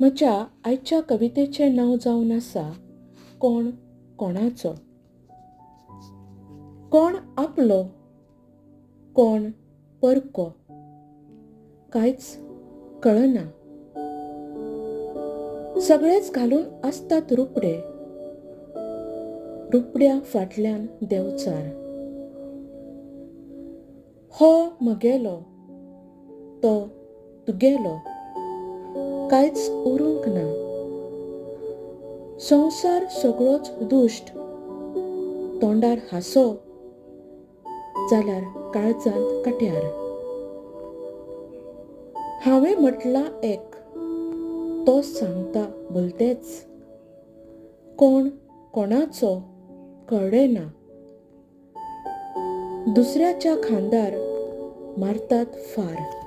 म्हज्या आयच्या कवितेचें नांव जावन आसा कोण कोणाचो. कोण आपलो कोण परको कांयच कळना. सगळेच घालून आसतात रुपडे, रुपड्या फाटल्यान देंवचार. हो म्हगेलो तो तुगेलो कांयच उरूंक ना. संवसार सगळोच दुश्ट, तोंडार हांसो जाल्यार काळजांत कट्यार. हांवें म्हटलां एक, तो सांगता भलतेंच. कोण कोणाचो कळ्ळें ना. दुसऱ्याच्या खांदार मारतात फार.